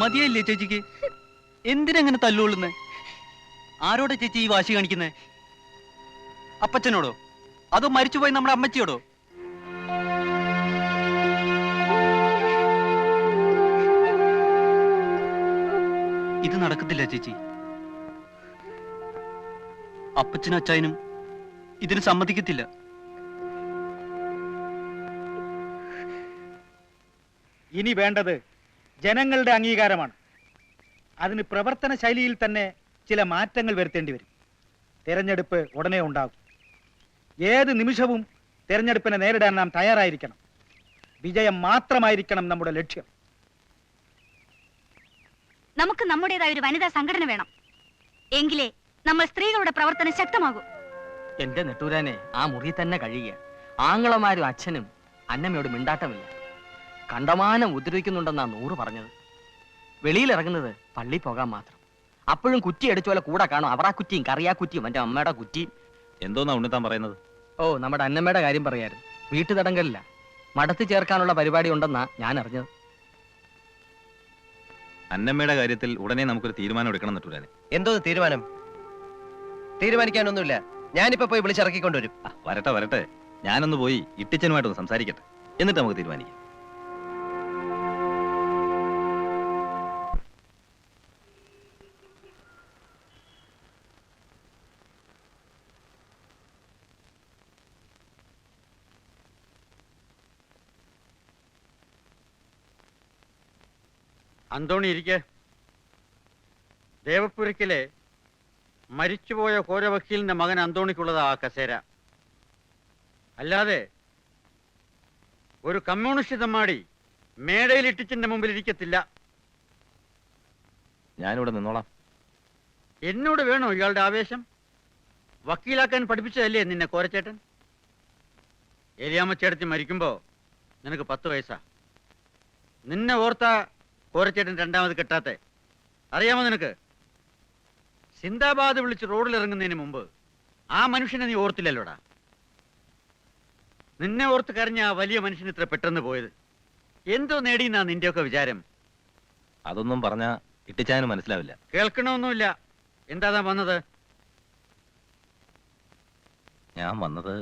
മതിയല്ലേ ചേച്ചിക്ക്? എന്തിനെങ്ങനെ തല്ലുകൊള്ളുന്നേ? ആരോടെ ചേച്ചി ഈ വാശി കാണിക്കുന്നേ? അപ്പച്ചനോടോ അതോ മരിച്ചുപോയി നമ്മുടെ അമ്മച്ചിയോടോ? ഇത് നടക്കത്തില്ല ചേച്ചി. അപ്പച്ചനും അച്ചായനും ഇതിന് സമ്മതിക്കത്തില്ല. ഇനി വേണ്ടത് ജനങ്ങളുടെ അംഗീകാരമാണ്. അതിന് പ്രവർത്തന ശൈലിയിൽ തന്നെ ചില മാറ്റങ്ങൾ വരുത്തേണ്ടി വരും. തെരഞ്ഞെടുപ്പ് ഉടനെ ഉണ്ടാകും. ഏത് നിമിഷവും തെരഞ്ഞെടുപ്പിനെ നേരിടാൻ നാം തയ്യാറായിരിക്കണം. വിജയം മാത്രമായിരിക്കണം നമ്മുടെ ലക്ഷ്യം. നമുക്ക് നമ്മുടേതായ ഒരു വനിതാ സംഘടന വേണം. എങ്കിലേ നമ്മൾ സ്ത്രീകളുടെ പ്രവർത്തനം ശക്തമാകും. എന്റെ നെട്ടൂരാനെ ആ മുറി തന്നെ കഴിയുക. ആങ്ങളമാരും അച്ഛനും അന്നമ്മയോട് മിണ്ടാട്ടമില്ല. കണ്ടമാനം ഉപദ്രവിക്കുന്നുണ്ടെന്നാ നൂറ് പറഞ്ഞത്. വെളിയിലിറങ്ങുന്നത് പള്ളി പോകാൻ മാത്രം. അപ്പോഴും കുറ്റി അടിച്ചോലെ കൂടെ കാണും. അവറാ കുറ്റിയും കറിയാ കുറ്റിയും എന്റെ അമ്മയുടെ കുറ്റിയും. എന്തോന്നാ ഉണ്ണിത്താൻ പറയുന്നത്? ഓ, നമ്മുടെ അന്നമ്മയുടെ കാര്യം പറയായിരുന്നു. വീട്ടു തടങ്കലില്ല, മടത്തി ചേർക്കാനുള്ള പരിപാടി ഉണ്ടെന്നാ ഞാൻ അറിഞ്ഞത്. അന്നമ്മയുടെ കാര്യത്തിൽ ഉടനെ നമുക്കൊരു തീരുമാനം എടുക്കണം നെട്ടൂരാനെ. എന്തോ തീരുമാനം? തീരുമാനിക്കാനൊന്നുമില്ല. ഞാനിപ്പോ പോയി വിളിച്ചിറക്കിക്കൊണ്ടുവരും. വരട്ടെ വരട്ടെ, ഞാനൊന്ന് പോയി ഇട്ടിച്ചനുമായിട്ടൊന്ന് സംസാരിക്കട്ടെ, എന്നിട്ട് നമുക്ക് തീരുമാനിക്കാം. അന്തോണി ഇരിക്കെ. ദേവപുരക്കിലെ മരിച്ചുപോയ കോരവക്കീലിന്റെ മകൻ അന്തോണിക്കുള്ളതാ ആ കസേര. അല്ലാതെ ഒരു കമ്മ്യൂണിസ്റ്റ് തമ്മാടി മേടയിൽ ഇട്ടിച്ചിന്റെ മുമ്പിൽ ഇരിക്കത്തില്ല. ഞാനിവിടെ നിന്നോളാം. എന്നോട് വേണോ ഇയാളുടെ ആവേശം? വക്കീലാക്കാൻ പഠിപ്പിച്ചതല്ലേ നിന്നെ കോരച്ചേട്ടൻ? ഏരിയാമ്മച്ചേടത്തി മരിക്കുമ്പോ നിനക്ക് 10 വയസ്സാ. നിന്നെ ഓർത്ത കോരച്ചേട്ടൻ രണ്ടാമത് കെട്ടാത്തെ അറിയാമോ നിനക്ക്? സിന്ദാബാദ് വിളിച്ച് റോഡിലിറങ്ങുന്നതിന് മുമ്പ് ആ മനുഷ്യനെ നീ ഓർത്തില്ലല്ലോടാ. നിന്നെ ഓർത്ത് കരഞ്ഞ ആ വലിയ മനുഷ്യൻ ഇത്ര പെട്ടെന്ന് പോയത് എന്തോ നേടിയെന്നാ നിന്റെയൊക്കെ വിചാരം? അതൊന്നും പറഞ്ഞാ ഇട്ടിച്ചാനും മനസ്സിലാവില്ല. കേൾക്കണമൊന്നുമില്ല. എന്താ വന്നത്? ഞാൻ വന്നത്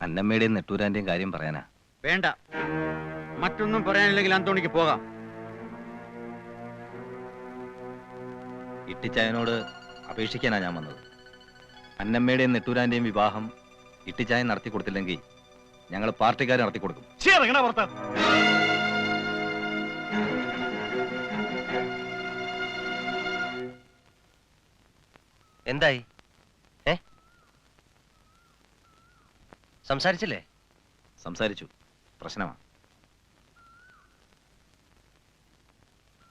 അന്നമ്മയുടെയും നെട്ടൂരാന്റെയും കാര്യം പറയാനാ. വേണ്ട, മറ്റൊന്നും പറയാനില്ലെങ്കിൽ അന്തോണിക്ക് പോകാം. ഇട്ടിച്ചായനോട് അപേക്ഷിക്കാനാ ഞാൻ വന്നത്. അന്നമ്മയുടെയും നെട്ടൂരാന്റെയും വിവാഹം ഇട്ടിച്ചായൻ നടത്തി കൊടുത്തില്ലെങ്കിൽ ഞങ്ങൾ പാർട്ടിക്കാർ നടത്തി കൊടുക്കും. എന്തായി? സംസാരിച്ചില്ലേ? സംസാരിച്ചു. പ്രശ്നമാണ്.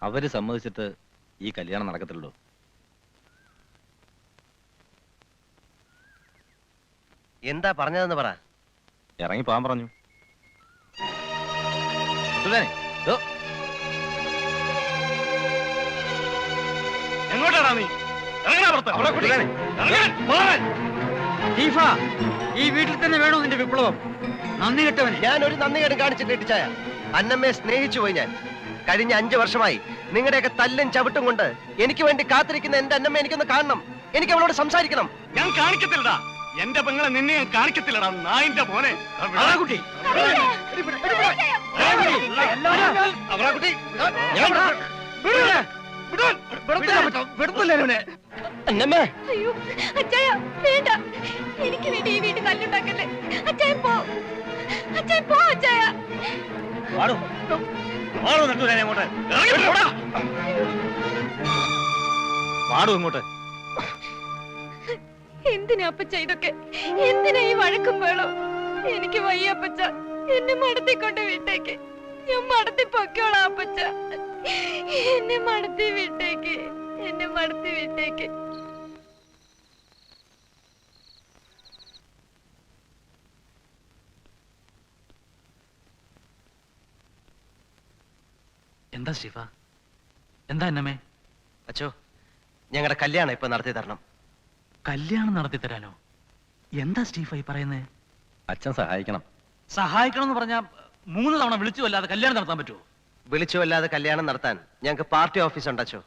അവര് സമ്മതിച്ചിട്ട് ഈ കല്യാണം നടക്കത്തില്ലല്ലോ. എന്താ പറഞ്ഞതെന്ന് പറ. ഇറങ്ങി പോകാൻ പറഞ്ഞു. എങ്ങോട്ടാണ് നീ? ഈ വീട്ടിൽ തന്നെ വേണോ നിന്റെ വിപ്ലവം? നന്ദി കെട്ടവൻ. ഞാൻ ഒരു നന്ദി കേടും കാണിച്ചിട്ട് ഇട്ടിച്ചായ. അന്നമ്മയെ സ്നേഹിച്ചു പോയി ഞാൻ. കഴിഞ്ഞ 5 വർഷമായി നിങ്ങളുടെയൊക്കെ തല്ലും ചവിട്ടും കൊണ്ട് എനിക്ക് വേണ്ടി കാത്തിരിക്കുന്ന എന്റെ അന്നമ്മ എനിക്കൊന്ന് കാണണം. എനിക്ക് അവളോട് സംസാരിക്കണം. ഞാൻ കാണിക്കത്തില്ലടാ. എന്റെ പെങ്ങളെ നിന്നെ ഞാൻ കാണിക്കത്തില്ലടാ. നായിന്റെ മോനെ. കുട്ടി എനിക്ക് വേണ്ടി ഈ വീട്ടിൽ തല്ലുണ്ടാക്കല്ലേ. അച്ചായ പോ, അച്ചായ പോ, അച്ചായ. ഇങ്ങോട്ട്. എന്തിനാ അപ്പച്ച ഇതൊക്കെ? എന്തിനാ ഈ വഴക്കും വേളോ? എനിക്ക് വയ്യ അപ്പച്ച. എന്നെ മടത്തിക്കൊണ്ട് വിട്ടേക്ക്. ഞാൻ മടത്തി പൊക്കോളാം അപ്പച്ച. എന്നെ മടത്തി വിട്ടേക്ക്, എന്നെ മടത്തി വിട്ടേക്ക്. എന്താ ശിവ? എന്താ അന്നമ്മേ? അച്ചോ, ഞങ്ങളുടെ കല്യാണം ഇപ്പൊ നടത്തി തരണം. കല്യാണം നടത്തി തരാനോ? എന്താ സ്റ്റീഫായി പറയുന്നേ? അച്ഛൻ സഹായിക്കണം. സഹായിക്കണം എന്ന് പറഞ്ഞാ 3 തവണ വിളിച്ചു അല്ലാതെ കല്യാണം നടത്താൻ പറ്റുമോ? വിളിച്ചു അല്ലാതെ കല്യാണം നടത്താൻ ഞങ്ങൾക്ക് പാർട്ടി ഓഫീസ് ഉണ്ടച്ചോ.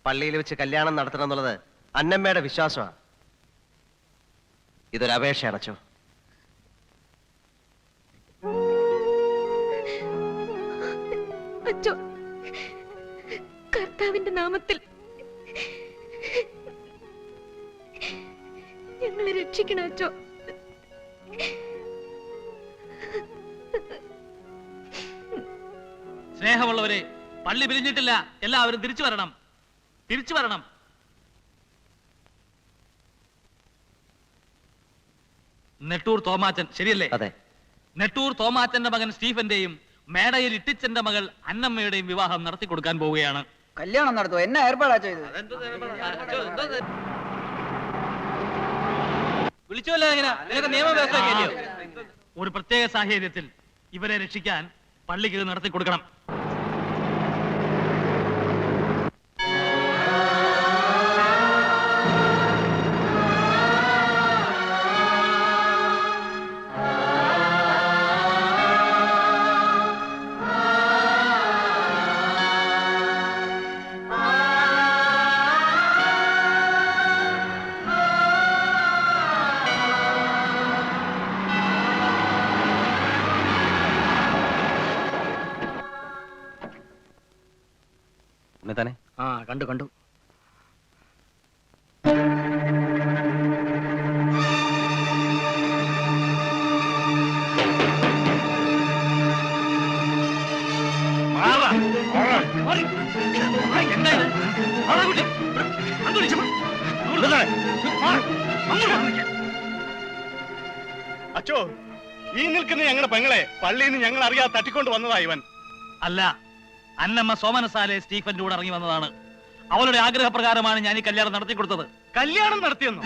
പള്ളിയിൽ വെച്ച് കല്യാണം നടത്തണം എന്നുള്ളത് അന്നമ്മയുടെ വിശ്വാസമാണ്. ഇതൊരു അപേക്ഷയാണ് അച്ചോ. അച്ചോ, കർത്താവിന്റെ നാമത്തിൽ ഞങ്ങളെ രക്ഷിക്കണം അച്ചോ. സ്നേഹമുള്ളവരെ, പള്ളി പിരിഞ്ഞിട്ടില്ല. എല്ലാവരും തിരിച്ചു വരണം, തിരിച്ചു വരണം. നെട്ടൂർ തോമാച്ചൻ, ശരിയല്ലേ? അതെ. നെട്ടൂർ തോമാച്ചന്റെ മകൻ സ്റ്റീഫന്റെയും മേടയിൽ ഇട്ടിച്ചന്റെ മകൾ അന്നമ്മയുടെയും വിവാഹം നടത്തി കൊടുക്കാൻ പോവുകയാണ്. കല്യാണം നടത്തുമോ? എന്നെ ഏർപ്പാടാ ചെയ്തത്? വിളിച്ചല്ലോ. നിയമവ്യവസ്ഥ ഒരു പ്രത്യേക സാഹചര്യത്തിൽ ഇവരെ രക്ഷിക്കാൻ പള്ളിക്ക് ഇത് നടത്തി കൊടുക്കണം. തന്നെ ആ കണ്ടു കണ്ടു. അച്ചോ, ഈ നിൽക്കുന്ന ഞങ്ങളുടെ പെങ്ങളെ പള്ളിയിൽ നിന്ന് ഞങ്ങൾ അറിയാതെ തട്ടിക്കൊണ്ട് വന്നതാ ഇവൻ. അല്ല, അന്നമ്മ സോമനസാലെ സ്റ്റീഫന്റെ കൂടെ ഇറങ്ങി വന്നതാണ്. അവളുടെ ആഗ്രഹപ്രകാരമാണ് ഞാൻ ഈ കല്യാണം നടത്തി കൊടുത്തത്. കല്യാണം നടത്തിയെന്നു?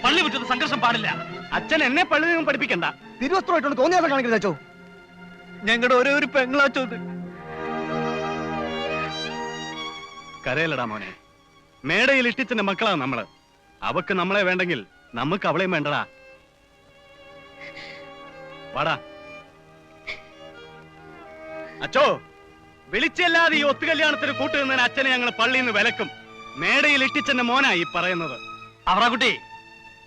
പള്ളി വിട്ടത് സംഘർഷം പാടില്ല. അച്ഛൻ എന്നെ പള്ളി നിന്നും പഠിപ്പിക്കണ്ട. തിരുവസ്ത്രമായിട്ടുണ്ട് തോന്നിയാസം കാണിക്കുന്നത് അച്ചോ. ഞങ്ങളുടെ ഒരേ ഒരു പെങ്ങളാച്ചോ. കരയിലടാ മോനെ, മേടയിൽ ഇട്ടിച്ചന്റെ മക്കളാ നമ്മള്. അവക്ക് നമ്മളെ വേണ്ടെങ്കിൽ നമുക്ക് അവളെയും വേണ്ടടാ. വാടാ അച്ചോ. വിളിച്ചല്ലാതെ ഈ ഒത്തുകല്യാണത്തിന് കൂട്ടുനിന്നതിന് അച്ഛനെ ഞങ്ങൾ പള്ളിയിൽ നിന്ന് വിലക്കും. മേടയിൽ ഇട്ടിച്ചന്റെ മോനാ ഈ പറയുന്നത്. അവറാകുട്ടി,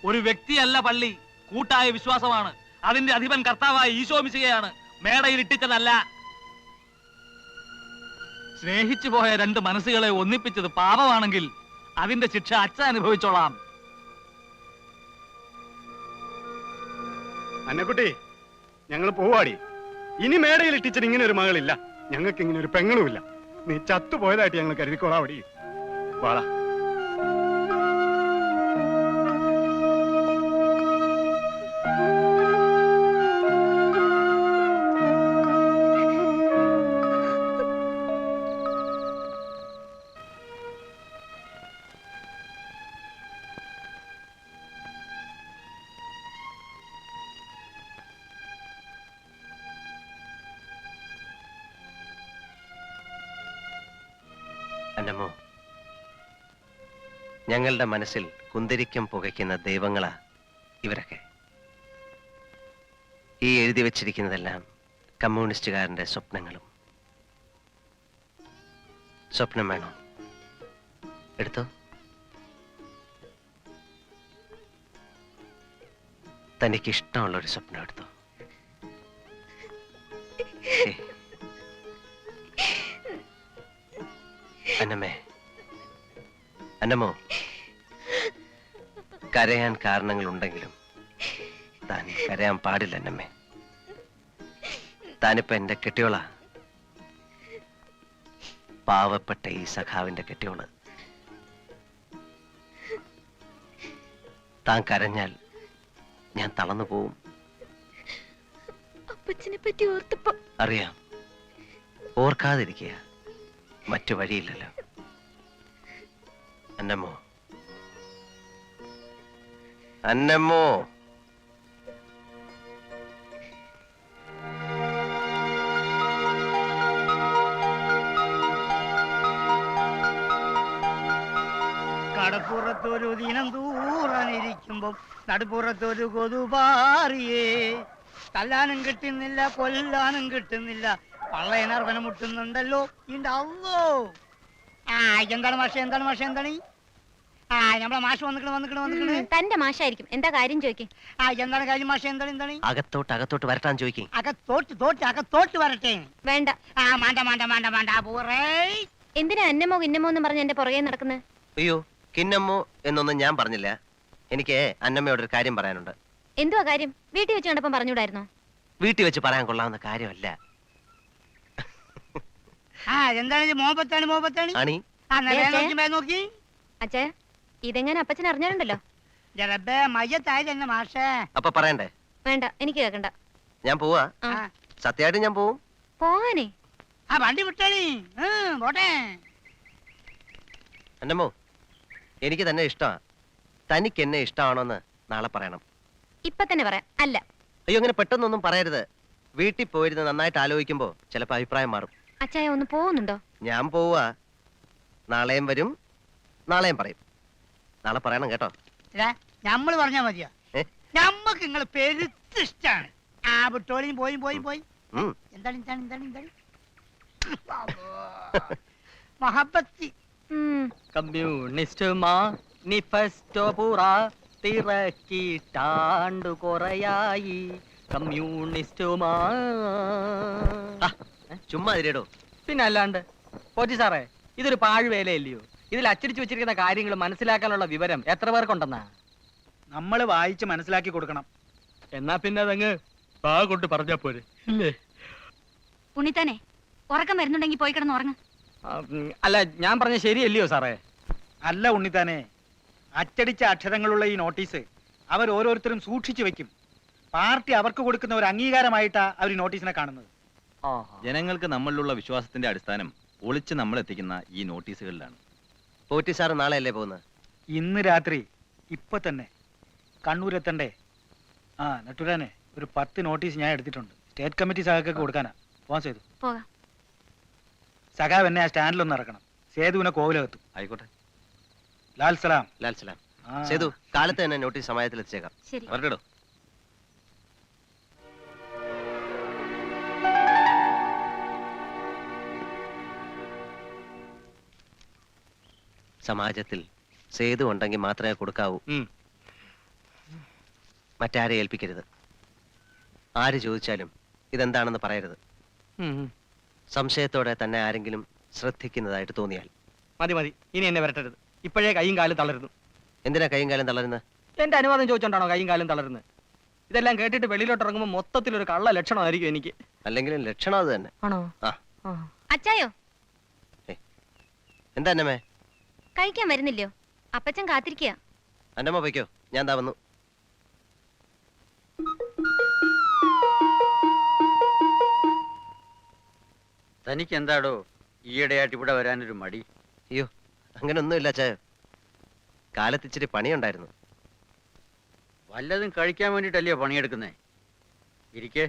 ഒരു വ്യക്തിയല്ല പള്ളി, കൂട്ടായ വിശ്വാസമാണ്. അതിന്റെ അധിപൻ കർത്താവായ ഈശോ മിശിഹയാണ്, മേടയിൽ ഇട്ടിച്ചതല്ല. സ്നേഹിച്ചു പോയ രണ്ട് മനസ്സുകളെ ഒന്നിപ്പിച്ചത് പാപമാണെങ്കിൽ അതിന്റെ ശിക്ഷ അച്ഛൻ അനുഭവിച്ചോളാം. അന്നക്കുട്ടി, ഞങ്ങൾ പോവാടി. ഇനി മേടയിൽ ഇട്ടിച്ചൻ ഇങ്ങനെ ഒരു മകളില്ല, ഞങ്ങൾക്ക് ഇങ്ങനെ ഒരു പെങ്ങളുമില്ല. നീ ചത്തുപോയതായിട്ട് ഞങ്ങൾ കരുതിക്കോളാവടി. വാടാ. അന്നമ്മോ, ഞങ്ങളുടെ മനസ്സിൽ കുന്തിരിക്കം പുകയ്ക്കുന്ന ദൈവങ്ങളാ ഇവരൊക്കെ. ഈ എഴുതി വെച്ചിരിക്കുന്നതെല്ലാം കമ്മ്യൂണിസ്റ്റുകാരന്റെ സ്വപ്നങ്ങളും. സ്വപ്നം വേണോ? എടുത്തോ. തനിക്കിഷ്ടമുള്ളൊരു സ്വപ്നം എടുത്തോ. അന്നമ്മേ, അന്നമ്മോ, കരയാൻ കാരണങ്ങളുണ്ടെങ്കിലും താൻ കരയാൻ പാടില്ല അന്നമ്മേ. താനിപ്പോ എന്റെ കെട്ടിയോളാ, പാവപ്പെട്ട ഈ സഖാവിന്റെ കെട്ടിയോള്. താൻ കരഞ്ഞാൽ ഞാൻ തളർന്നു പോവും. അപ്പച്ചനെ പറ്റി ഓർത്തപ്പോ അറിയാം. ഓർക്കാതിരിക്കുക, മറ്റു വഴിയില്ലല്ലോ. അന്നമ്മോ, അന്നമ്മോ. കടപ്പുറത്തൊരു ദിനം ദൂരാനിരിക്കുമ്പം നടുപ്പുറത്തൊരു കൊതുപാറിയേ. തല്ലാനും കിട്ടുന്നില്ല, കൊല്ലാനും കിട്ടുന്നില്ല. പള്ളയനർവനം മുട്ടുന്നുണ്ടല്ലോ. ഇണ്ടല്ലോ. എന്താണ് മാഷെ, എന്താണ് മാഷെ, എന്താണ്? നമ്മളെ മാഷ് വന്നിക്കണ്. തന്റെ മാഷായിരിക്കും. എന്താ കാര്യം ചോദിക്കേ? എന്താണ് കാര്യം മാഷെ, എന്താണ്? അകത്തോട്ട് വരട്ടാൻ ചോദിക്കും. അകത്തോട്ട് വരട്ടെ. വേണ്ട. മാണ്ട പോറേ. എന്തിനാ അന്നമോ കിന്നമോ എന്ന് പറഞ്ഞ് എന്റെ പുറകെ നടക്കുന്നത്? അയ്യോ, കിന്നമ്മോ എന്നൊന്നും ഞാൻ പറഞ്ഞില്ല. എനിക്ക് അന്നമ്മയോടൊരു കാര്യം പറയാനുണ്ട്. എന്തുവാ കാര്യം? വീട്ടിൽ വെച്ച് കണ്ടപ്പം പറഞ്ഞൂടായിരുന്നോ? വീട്ടിൽ വെച്ച് പറയാൻ കൊള്ളാവുന്ന കാര്യമല്ല. എന്താണ്? മോപത്താണ് ആണി, നോക്കി. അച്ഛാ, ഇതെങ്ങനെ അപ്പച്ചൻ അറിഞ്ഞാലുണ്ടല്ലോ. മയ്യത്തായത് തന്നെ മാഷേ. അപ്പൊ പറയണ്ടേ? വേണ്ട, എനിക്ക് കേൾക്കണ്ട. ഞാൻ പോവാ. ആ. സത്യമായിട്ട് ഞാൻ പോവും. പോവാനേ? വണ്ടി വിട്ടണി. പോട്ടെ. അന്നമ്മോ, എനിക്ക് തന്നെ ഇഷ്ടമാണ്. തനിക്ക് എന്നെ ഇഷ്ടമാണോന്ന് നാളെ പറയണം. ഇപ്പൊ തന്നെ പറയാം. അല്ല. അയ്യോ, അങ്ങനെ പെട്ടെന്നൊന്നും പറയരുത്. വീട്ടിൽ പോയിരുന്ന് നന്നായിട്ട് ആലോചിക്കുമ്പോ ചിലപ്പോ അഭിപ്രായം മാറും. അച്ചായ ഒന്ന് പോകുന്നുണ്ടോ? ഞാൻ പോവാ. നാളെയും വരും, നാളെയും പറയും. നാളെ പറയണം കേട്ടോ. ഞമ്മള് പറഞ്ഞാ മതിയാ. ഏ? ഞമ്മക്ക് നിങ്ങള് പെരുത്തിഷ്ടാണ്. വിട്ടോളിയും പോയി. ഉം. എന്താണ്? മഹബത്തി. കമ്മ്യൂണിസ്റ്റ് മാനിഫെസ്റ്റോ പുറ തിറക്കിട്ടാണ്ടു കുറയായി. കമ്മ്യൂണിസ്റ്റ് ചുമ്മാ അതിരേടോ. പിന്നെ അല്ലാണ്ട് പോറ്റി സാറേ, ഇതൊരു പാഴ്വേലയല്ലയോ? ഇതിൽ അച്ചടിച്ചു വെച്ചിരിക്കുന്ന കാര്യങ്ങൾ മനസ്സിലാക്കാനുള്ള വിവരം എത്ര പേർക്കുണ്ടെന്നാ? നമ്മൾ വായിച്ച് മനസ്സിലാക്കി കൊടുക്കണം. എന്നാ പിന്നെ അതങ്ങ് പാ കൊണ്ട് പറഞ്ഞാ പോരെ, ഇല്ലേ? ഉണ്ണിത്താനെ, ഉറക്കം വരുന്നുണ്ടെങ്കിൽ പോയി കിടന്ന് ഉറങ്ങ. അല്ല, ഞാൻ പറഞ്ഞ ശരിയല്ലയോ സാറേ? അല്ല ഉണ്ണിത്താനെ, അച്ചടിച്ച അക്ഷരങ്ങളുള്ള ഈ നോട്ടീസ് അവർ ഓരോരുത്തരും സൂക്ഷിച്ചു വെക്കും. പാർട്ടി അവർക്ക് കൊടുക്കുന്ന ഒരു അംഗീകാരമായിട്ടാ അവർ നോട്ടീസിനെ കാണുന്നത്. ജനങ്ങൾക്ക് നമ്മളിലുള്ള വിശ്വാസത്തിന്റെ അടിസ്ഥാനം ഒളിച്ച് നമ്മൾ എത്തിക്കുന്ന ഈ നോട്ടീസുകളിലാണ്. പോറ്റി സാറ് നാളെയല്ലേ പോകുന്നത്? ഇന്ന് രാത്രി ഇപ്പൊ തന്നെ കണ്ണൂരെത്തണ്ടേ? നട്ടുരാനെ, ഒരു 10 നോട്ടീസ് ഞാൻ എടുത്തിട്ടുണ്ട്. സ്റ്റേറ്റ് കമ്മിറ്റി സഹാക്കൊക്കെ കൊടുക്കാനാ. പോവാൻ സേതു. സഖാവ് എന്നെ ആ സ്റ്റാൻഡിലൊന്ന് ഇറക്കണം. സേതുവിനെ കോവിലകത്തും. ആയിക്കോട്ടെ. ലാൽ സലാം. സേതു, കാലത്ത് തന്നെ നോട്ടീസ് സമയത്തിൽ എത്തിച്ചേക്കാം. ശരി. വരട്ടോ. സമാജത്തിൽ സേതു ഉണ്ടെങ്കിൽ മാത്രമേ കൊടുക്കാവൂ. മറ്റാരെ ഏൽപ്പിക്കരുത്. ആര് ചോദിച്ചാലും ഇതെന്താണെന്ന് പറയരുത്. സംശയത്തോടെ തന്നെ ആരെങ്കിലും ശ്രദ്ധിക്കുന്നതായിട്ട് തോന്നിയാൽ മതി. ഇനി എന്നെ വരട്ടരുത്. ഇപ്പോഴേ കൈയും കാലും തളരുന്നു. എന്തിനാ കൈയും കാലം തളരുന്നത്? എന്റെ അനുവാദം ചോദിച്ചോണ്ടാണോ കൈയും കാലും തളരുന്നത്? ഇതെല്ലാം കേട്ടിട്ട് വെളിയിലോട്ട് ഇറങ്ങുമ്പോൾ മൊത്തത്തിൽ ഒരു കള്ള ലക്ഷണമായിരിക്കും എനിക്ക്. അല്ലെങ്കിലും ലക്ഷണം അത് തന്നെ. ആണോ? അച്ചായോ, എന്താ അന്നമ്മേ? കഴിക്കാൻ വരുന്നില്ലയോ? അപ്പച്ചൻ കാത്തിരിക്കുക. അന്നമ്മ പോയിക്കോ, ഞാൻ ദാ വന്നു. തനിക്ക് എന്താടോ ഈയിടെയായിട്ട് ഇവിടെ വരാനൊരു മടി? അയ്യോ, അങ്ങനൊന്നുമില്ല ചായ. കാലത്ത് ഇച്ചിരി പണിയുണ്ടായിരുന്നു. വല്ലതും കഴിക്കാൻ വേണ്ടിട്ടല്ലയോ പണിയെടുക്കുന്നേ? ഇരിക്കേ.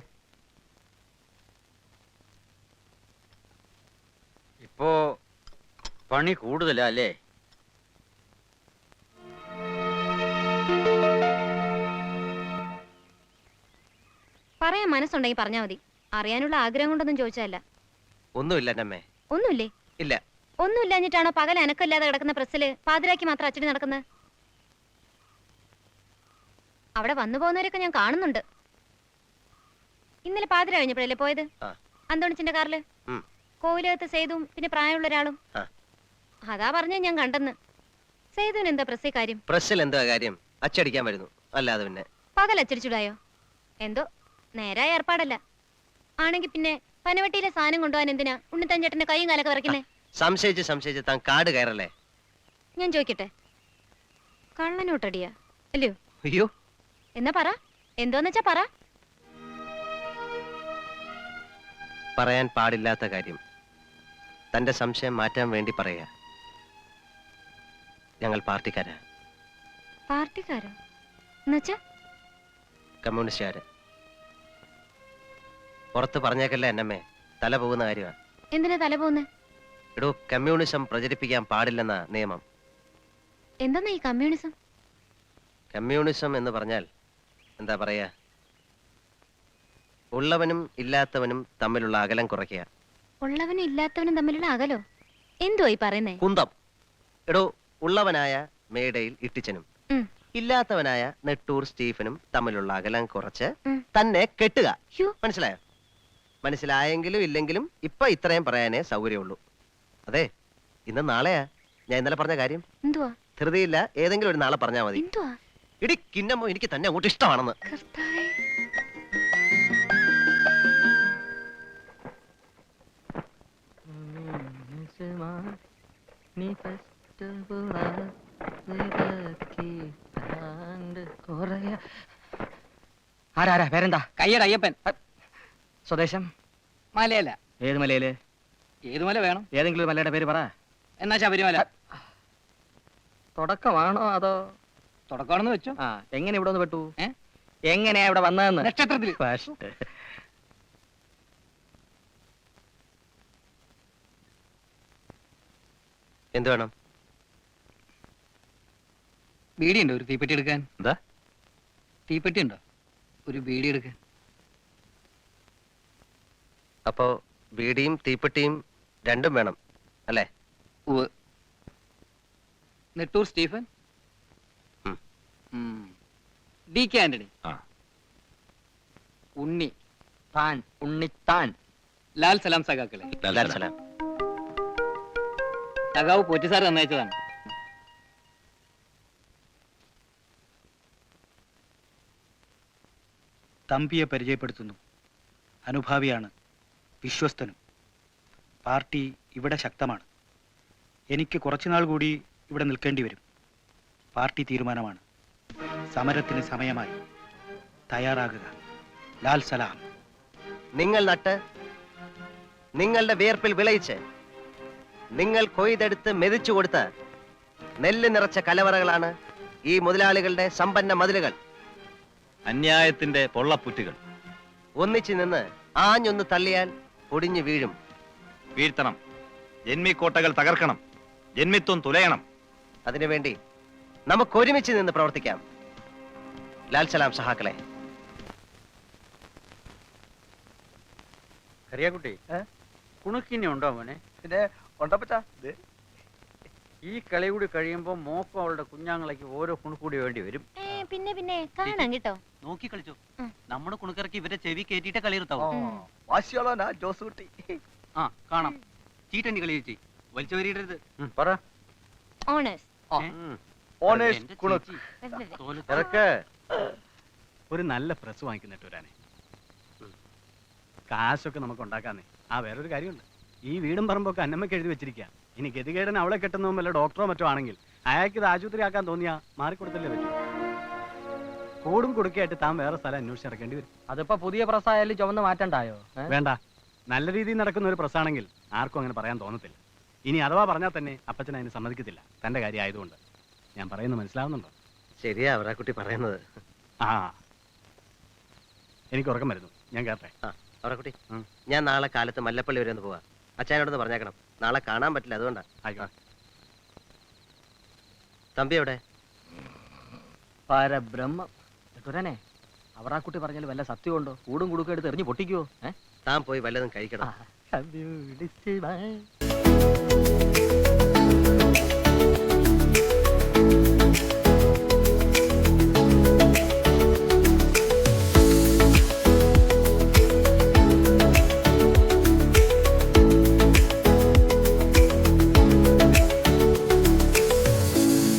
ഇപ്പോ പണി കൂടുതലാ അല്ലേ? പറയാൻ മനസ്സുണ്ടെങ്കിൽ പറഞ്ഞാ മതി. അറിയാനുള്ള ആഗ്രഹം കൊണ്ടൊന്നും ചോദിച്ചതല്ല. ഒന്നുമില്ല അന്നമ്മേ. ഒന്നുമില്ലേ? ഇല്ല. ഒന്നുമില്ലാഞ്ഞിട്ടാണോ പകൽ അനക്കമില്ലാതെ കിടക്കുന്ന പ്രസ്സില് പാതിരാക്കി മാത്രം അച്ചടി നടക്കുന്നത്? അവിടെ വന്നു പോകുന്നവരൊക്കെ ഞാൻ കാണുന്നുണ്ട്. ഇന്നലെ പാതിര കഴിഞ്ഞപ്പോഴല്ലേ പോയത്? അന്തോണിച്ചിന്റെ കാറില് കോവിലകത്ത് സേതുവും പിന്നെ പ്രായമുള്ള ഒരാളും. അതാ പറഞ്ഞ ഞാൻ കണ്ടെന്ന്. സേതുവിന് എന്താ പ്രസ്സി കാര്യം? പ്രസ്സിൽ എന്താ കാര്യം? അച്ചടിക്കാൻ വരുന്നു, അല്ലാതെ പിന്നെ. പകൽ അച്ചടിച്ചുടായോ? എന്തോ നേരായ ഏർപ്പാടല്ല. ആണെങ്കി പിന്നെ പനവട്ടിയിലെ സാധനം കൊണ്ടുപോകാൻ എന്തിനാ ഉണ്ണിത്താൻ ചേട്ടന്റെ കൈയും കാലൊക്കെ വരയ്ക്കുന്നേ? സംശയിച്ച് താൻ കാട് കയറല്ലേ? ഞാൻ ചോദിക്കട്ടെ, കള്ളനോട്ടടിയാ അല്ലയോ? അയ്യോ, എന്നാ പറ, എന്തോന്ന് വെച്ചാ പറ. പറയാൻ പാടില്ലാത്ത കാര്യം തന്റെ സംശയം മാറ്റാൻ വേണ്ടി പറയാ. ഞങ്ങൾ പാർട്ടിക്കാരാ. പാർട്ടിക്കാരോ? എന്നുവെച്ചാ? കമ്മ്യൂണിസ്റ്റുകാര്. പുറത്ത് പറഞ്ഞേക്കല്ലേ അന്നമ്മേ, തല പോകുന്ന കാര്യമാണ്. എന്തിനാ തല പോകുന്നേ? എടോ, കമ്മ്യൂണിസം പ്രചരിപ്പിക്കാൻ പാടില്ലെന്ന നിയമം. എന്താ ഈ കമ്മ്യൂണിസം? കമ്മ്യൂണിസം എന്ന് പറഞ്ഞാൽ എന്താ പറയാ, ഉള്ളവനും ഇല്ലാത്തവനും തമ്മിലുള്ള അകലം കുറയ്ക്കുക. ഉള്ളവനും ഇല്ലാത്തവനും തമ്മിലുള്ള അകലോ? എന്തുവാ ഈ പറയുന്നേ? കുന്തം. എടോ, ഉള്ളവനായ മേടയിൽ ഇട്ടിച്ചനും ഉം. ഇല്ലാത്തവനായ നെട്ടൂർ സ്റ്റീഫനും തമ്മിലുള്ള അകലം കുറച്ച് ഉം. തന്നെ കെട്ടുക. യ്യോ. മനസ്സിലായോ? മനസ്സിലായെങ്കിലും ഇല്ലെങ്കിലും ഇപ്പൊ ഇത്രയും പറയാനേ സൗകര്യമുള്ളൂ. അതെ, ഇന്ന് നാളെയാ ഞാൻ ഇന്നലെ പറഞ്ഞ കാര്യം. എന്തുവാ? ധൃതിയില്ല, ഏതെങ്കിലും ഒരു നാളെ പറഞ്ഞാൽ മതി. എന്തുവാ? ഇടി കിന്നമ്മോ, എനിക്ക് തന്നെ അങ്ങോട്ട് ഇഷ്ടമാണെന്ന്. കർത്താവേ. ആരാരാ പേരെന്താ? കയ്യട അയ്യപ്പൻ. സ്വദേശം? മലയല്ല. ഏത് മലയില്? ഏത് മല വേണം? ഏതെങ്കിലും ഒരു മലയുടെ പേര് പറ. എന്നാ ശബരിമല. തുടക്കമാണോ അതോ? തുടക്കമാണെന്ന് വെച്ചോ. ആ, എങ്ങനെ ഇവിടെ ഒന്ന് പെട്ടു? ഏ? എങ്ങനെയാ ഇവിടെ വന്നതെന്ന്? നക്ഷത്രത്തിൽ. ഫസ്റ്റ്. എന്ത് വേണം? ബീഡി ഉണ്ടോ? ഒരു തീപ്പെട്ടി എടുക്കാൻ. എന്താ? തീപ്പെട്ടി ഉണ്ടോ? ഒരു ബീഡി എടുക്കാൻ. അപ്പോ ബീഡിയും തീപ്പെട്ടിയും രണ്ടും വേണം അല്ലേ? ഉവ്വ്. നെട്ടൂർ സ്റ്റീഫൻ, ഉം. ഡി കെ ആന്റണി, ആ. ഉണ്ണി, താൻ ഉണ്ണിത്താൻ. ലാൽ സലാം സഖാക്കളെ. ലാൽ സലാം. സഖാവ് പോറ്റിസാർ തന്നയച്ചതാണ്. തമ്പിയെ പരിചയപ്പെടുത്തുന്നു. അനുഭാവിയാണ്, വിശ്വസ്തനും. പാർട്ടി ഇവിടെ ശക്തമാണ്. എനിക്ക് കുറച്ചുനാൾ കൂടി ഇവിടെ നിൽക്കേണ്ടി വരും. പാർട്ടി തീരുമാനമാണ്. സമരത്തിന് സമയമായി. തയ്യാറാകുക. ലാൽ സലാം. നിങ്ങൾ നട്ട് നിങ്ങളുടെ വിയർപ്പിൽ വിളയിച്ച് നിങ്ങൾ കൊയ്തെടുത്ത് മെതിച്ചു കൊടുത്ത് നെല്ല് നിറച്ച കലവറകളാണ് ഈ മുതലാളികളുടെ സമ്പന്ന മതിലുകൾ. അന്യായത്തിന്റെ പൊള്ളപ്പുറ്റുകൾ. ഒന്നിച്ചു നിന്ന് ആഞ്ഞൊന്ന് തള്ളിയാൽ പൊടിഞ്ഞു വീഴും. വീഴ്ത്തണം. ജന്മിക്കോട്ടകൾ തകർക്കണം. ജന്മിത്വം തുലയണം. അതിനുവേണ്ടി നമുക്ക് ഒരുമിച്ച് നിന്ന് പ്രവർത്തിക്കാം. ലാൽ സലാം സഹാക്കളെ. കറിയാക്കുട്ടി, കുണുക്കിനി ഉണ്ടോ മോനെ? പിന്നെ ഉണ്ടപ്പച്ചാ. ഈ കളി കൂടി കഴിയുമ്പോ മോക്കും അവളുടെ കുഞ്ഞാങ്ങളേക്ക് ഓരോ കുണുക്കൂടി വേണ്ടി വരും. പിന്നെ പിന്നെ കാണാം കേട്ടോ. നോക്കി കളിച്ചോ. ഉം. നമ്മുടെ കുണുക്കിറക്കി ഇവരെ ചെവി കേട്ടിട്ട് കളി നിർത്താവോ? വാശിയോളോനാ ജോസ് കുട്ടി. ആ കാണാം. ചീട്ടണ്ടി കളി ചേച്ചി. വലിച്ചു വരിയിടരുത്. പറ. ഓണേഴ്സ്. ഓണേഴ്സ് എന്റെ കുണുക്ക്. ചേച്ചി. തോലത്ത് ഇറക്ക്. ഒരു നല്ല പ്രസ് വാങ്ങിക്കുന്നിട്ട് വരാനേ. കാശൊക്കെ നമുക്ക് ഉണ്ടാക്കാന്നേ. ആ വേറൊരു കാര്യമുണ്ട്. ഈ വീടും പറമ്പൊക്കെ അന്നമ്മയ്ക്ക് എഴുതി വെച്ചിരിക്കുക. ഇനി ഗതികേടൻ അവളെ കെട്ടുന്ന വല്ല ഡോക്ടറോ മറ്റോ ആണെങ്കിൽ അയാൾക്ക് ഇത് ആശുപത്രി ആക്കാൻ തോന്നിയാ മാറിക്കൊടുത്തല്ലേ പറ്റൂ. കൂടും കൊടുക്കയായിട്ട് താൻ വേറെ സ്ഥലം അന്വേഷിച്ച് ഇറക്കേണ്ടി വരും. അതിപ്പോ പുതിയ പ്രസായാലും ചുവന്ന് മാറ്റണ്ടായോ? വേണ്ട, നല്ല രീതിയിൽ നടക്കുന്ന ഒരു പ്രസാണെങ്കിൽ ആർക്കും അങ്ങനെ പറയാൻ തോന്നത്തില്ല. ഇനി അഥവാ പറഞ്ഞാൽ തന്നെ അപ്പച്ചൻ അതിന് സമ്മതിക്കത്തില്ല, തന്റെ കാര്യം ആയതുകൊണ്ട്. ഞാൻ പറയുന്നത് മനസ്സിലാവുന്നുണ്ടോ? ശരിയാ അവരാക്കുട്ടി പറയുന്നത്. ആ, എനിക്ക് ഉറക്കം വരുന്നു. ഞാൻ കേട്ടെ. അവരാക്കുട്ടി, ഉം. ഞാൻ നാളെ കാലത്ത് മല്ലപ്പള്ളി വരെ ഒന്ന് പോവാ. അച്ഛനോടൊന്ന് പറഞ്ഞേക്കണം. നാളെ കാണാൻ പറ്റില്ല, അതുകൊണ്ടാ. ആയിക്കോട്ടെ. തമ്പി എവിടെ? പരബ്രഹ്മം. നെട്ടൂരാനെ, അവർ ആ കുട്ടി പറഞ്ഞാൽ വല്ല സത്യമുണ്ടോ? കൂടും കുടുക്കും എടുത്ത് എറിഞ്ഞ് പൊട്ടിക്കുവോ? താൻ പോയി വല്ലതും കഴിക്കണം. ഏ